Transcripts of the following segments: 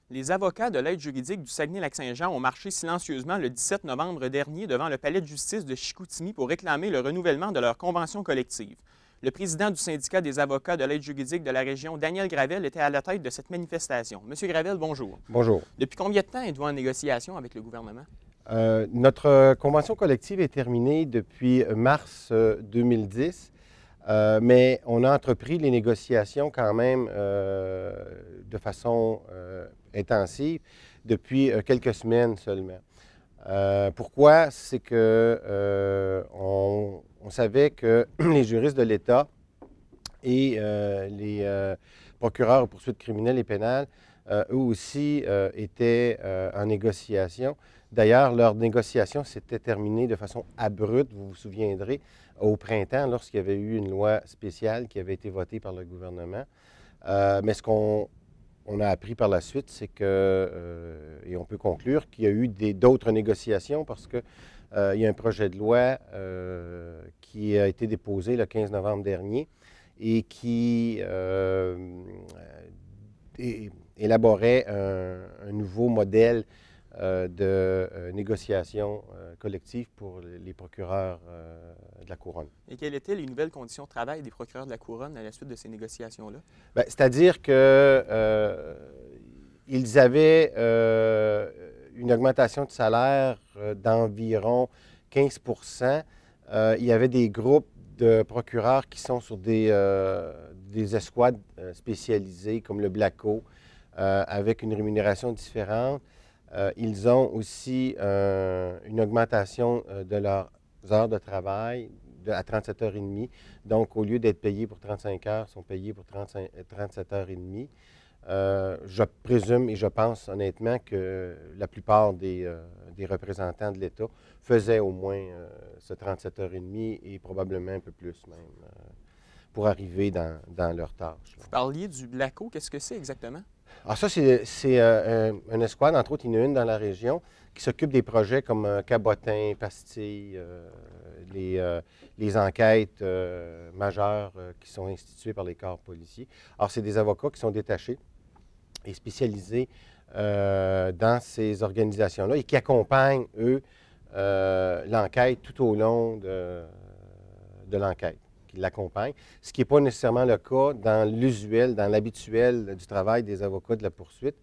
Les avocats de l'aide juridique du Saguenay-Lac-Saint-Jean ont marché silencieusement le 17 novembre dernier devant le palais de justice de Chicoutimi pour réclamer le renouvellement de leur convention collective. Le président du syndicat des avocats de l'aide juridique de la région, Daniel Gravel, était à la tête de cette manifestation. Monsieur Gravel, bonjour. Bonjour. Depuis combien de temps êtes-vous en négociation avec le gouvernement? Notre convention collective est terminée depuis mars 2010, mais on a entrepris les négociations quand même de façon intensive depuis quelques semaines seulement. Pourquoi? C'est que on savait que les juristes de l'État et les procureurs aux poursuites criminelles et pénales, eux aussi, étaient en négociation. D'ailleurs, leur négociation s'était terminée de façon abrupte, vous vous souviendrez, au printemps, lorsqu'il y avait eu une loi spéciale qui avait été votée par le gouvernement. Mais ce qu'on a appris par la suite, c'est que, et on peut conclure qu'il y a eu d'autres négociations parce que il y a un projet de loi qui a été déposé le 15 novembre dernier et qui élaborait un nouveau modèle de négociation collective pour les procureurs de la Couronne. Et quelles étaient les nouvelles conditions de travail des procureurs de la Couronne à la suite de ces négociations-là? Bien, c'est-à-dire que ils avaient une augmentation de salaire d'environ 15 il y avait des groupes de procureurs qui sont sur des escouades spécialisées comme le Blacko, avec une rémunération différente. Ils ont aussi une augmentation de leurs heures de travail à 37h30. Donc, au lieu d'être payés pour 35 heures, ils sont payés pour 37h30. Je présume et je pense honnêtement que la plupart des représentants de l'État faisaient au moins ce 37h30 et probablement un peu plus même pour arriver dans leur tâche. Vous parliez du Blacko. Qu'est-ce que c'est exactement? Alors ça, c'est un escouade, entre autres, il y en a une dans la région qui s'occupe des projets comme Cabotin, Pastille, les enquêtes majeures qui sont instituées par les corps policiers. Alors, c'est des avocats qui sont détachés et spécialisés dans ces organisations-là et qui accompagnent, eux, l'enquête tout au long de l'enquête, qui l'accompagnent, ce qui n'est pas nécessairement le cas dans l'usuel, dans l'habituel du travail des avocats de la poursuite,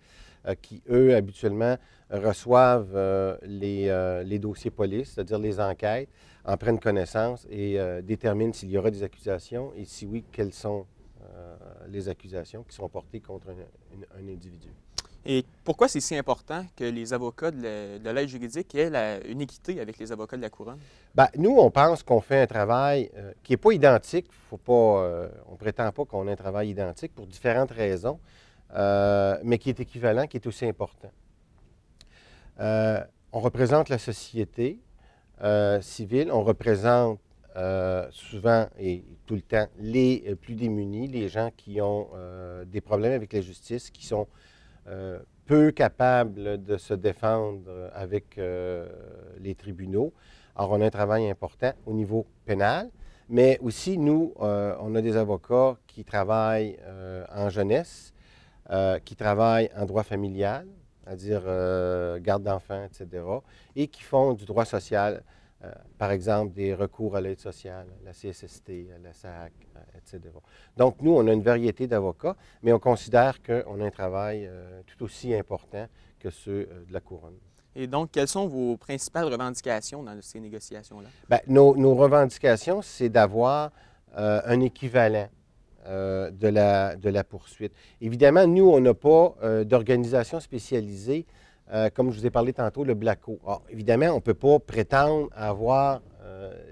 qui, eux, habituellement, reçoivent les dossiers police, c'est-à-dire les enquêtes, en prennent connaissance et déterminent s'il y aura des accusations et si oui, quelles sont les accusations qui sont portées contre un individu. Et pourquoi c'est si important que les avocats de l'aide juridique aient une équité avec les avocats de la Couronne? Bien, nous, on pense qu'on fait un travail qui n'est pas identique. Faut pas, on ne prétend pas qu'on a un travail identique pour différentes raisons, mais qui est équivalent, qui est aussi important. On représente la société civile, on représente souvent et tout le temps les plus démunis, les gens qui ont des problèmes avec la justice, qui sont peu capables de se défendre avec les tribunaux. Alors, on a un travail important au niveau pénal, mais aussi, nous, on a des avocats qui travaillent en jeunesse, qui travaillent en droit familial, c'est-à-dire garde d'enfants, etc., et qui font du droit social, par exemple, des recours à l'aide sociale, la CSST, la SAC, etc. Donc, nous, on a une variété d'avocats, mais on considère qu'on a un travail tout aussi important que ceux de la Couronne. Et donc, quelles sont vos principales revendications dans ces négociations-là? Bien, nos revendications, c'est d'avoir un équivalent de la poursuite. Évidemment, nous, on n'a pas d'organisation spécialisée, comme je vous ai parlé tantôt, le Blacko. Alors, évidemment, on ne peut pas prétendre avoir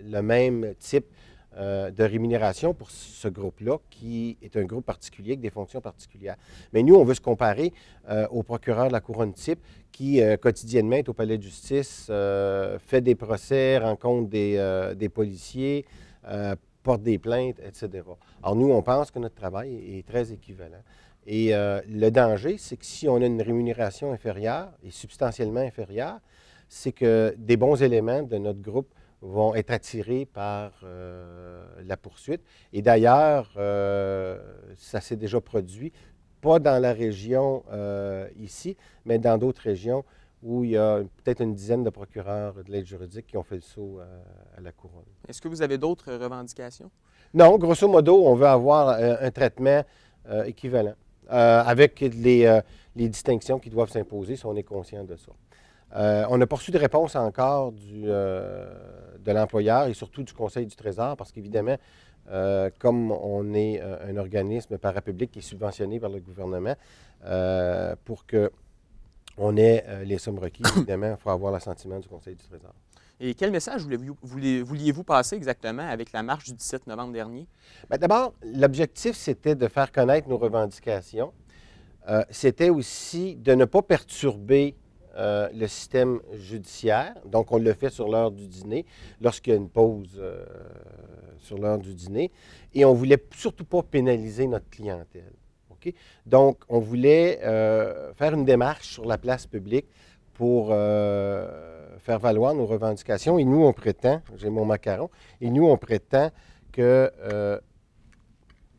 le même type de rémunération pour ce groupe-là, qui est un groupe particulier avec des fonctions particulières. Mais nous, on veut se comparer au procureur de la Couronne type qui, quotidiennement, est au palais de justice, fait des procès, rencontre des policiers, porte des plaintes, etc. Alors, nous, on pense que notre travail est très équivalent. Et le danger, c'est que si on a une rémunération inférieure, et substantiellement inférieure, c'est que des bons éléments de notre groupe vont être attirés par la poursuite. Et d'ailleurs, ça s'est déjà produit. pas dans la région ici, mais dans d'autres régions où il y a peut-être une dizaine de procureurs de l'aide juridique qui ont fait le saut à la couronne. Est-ce que vous avez d'autres revendications? Non, grosso modo, on veut avoir un traitement équivalent avec les distinctions qui doivent s'imposer si on est conscient de ça. On n'a pas reçu de réponse encore de l'employeur et surtout du Conseil du Trésor parce qu'évidemment, comme on est un organisme parapublic qui est subventionné par le gouvernement, pour qu'on ait les sommes requises, évidemment, il faut avoir l'assentiment du Conseil du Trésor. Et quel message vouliez-vous passer exactement avec la marche du 17 novembre dernier? Bien, d'abord, l'objectif, c'était de faire connaître nos revendications. C'était aussi de ne pas perturber le système judiciaire. Donc, on le fait sur l'heure du dîner, lorsqu'il y a une pause sur l'heure du dîner. Et on ne voulait surtout pas pénaliser notre clientèle. Okay? Donc, on voulait faire une démarche sur la place publique pour faire valoir nos revendications. Et nous, on prétend, j'ai mon macaron, et nous, on prétend que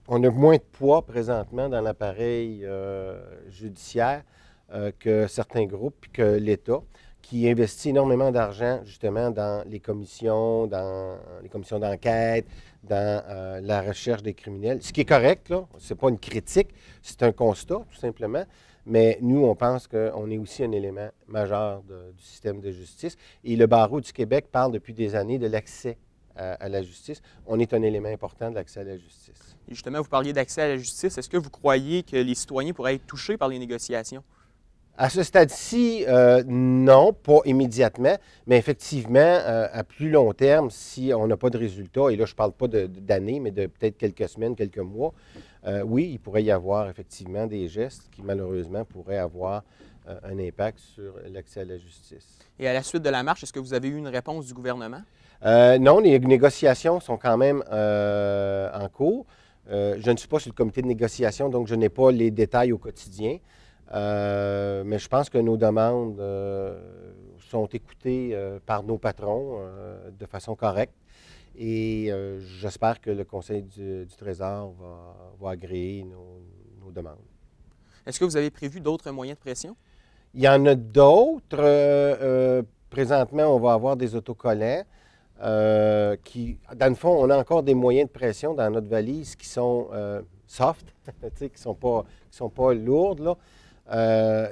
on a moins de poids présentement dans l'appareil judiciaire que certains groupes, puis que l'État, qui investit énormément d'argent justement dans les commissions d'enquête, dans la recherche des criminels. Ce qui est correct, là, ce n'est pas une critique, c'est un constat, tout simplement. Mais nous, on pense qu'on est aussi un élément majeur du système de justice. Et le barreau du Québec parle depuis des années de l'accès à la justice. On est un élément important de l'accès à la justice. Et justement, vous parliez d'accès à la justice. Est-ce que vous croyez que les citoyens pourraient être touchés par les négociations? À ce stade-ci, non, pas immédiatement, mais effectivement, à plus long terme, si on n'a pas de résultat, et là, je ne parle pas d'années, mais de peut-être quelques semaines, quelques mois, oui, il pourrait y avoir effectivement des gestes qui, malheureusement, pourraient avoir un impact sur l'accès à la justice. Et à la suite de la marche, est-ce que vous avez eu une réponse du gouvernement? Non, les négociations sont quand même en cours. Je ne suis pas sur le comité de négociation, donc je n'ai pas les détails au quotidien. Mais je pense que nos demandes sont écoutées par nos patrons de façon correcte. Et j'espère que le Conseil du Trésor va agréer nos demandes. Est-ce que vous avez prévu d'autres moyens de pression? Il y en a d'autres. Présentement, on va avoir des autocollants qui, dans le fond, on a encore des moyens de pression dans notre valise qui sont soft, qui ne sont pas lourdes, là.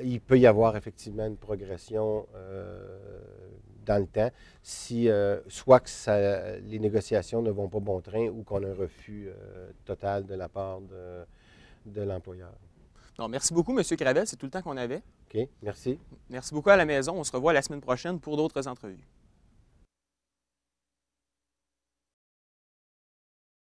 Il peut y avoir effectivement une progression dans le temps, si soit que les négociations ne vont pas bon train ou qu'on a un refus total de la part de l'employeur. Non, merci beaucoup, M. Gravel. C'est tout le temps qu'on avait. OK, merci. Merci beaucoup à la maison. On se revoit la semaine prochaine pour d'autres entrevues.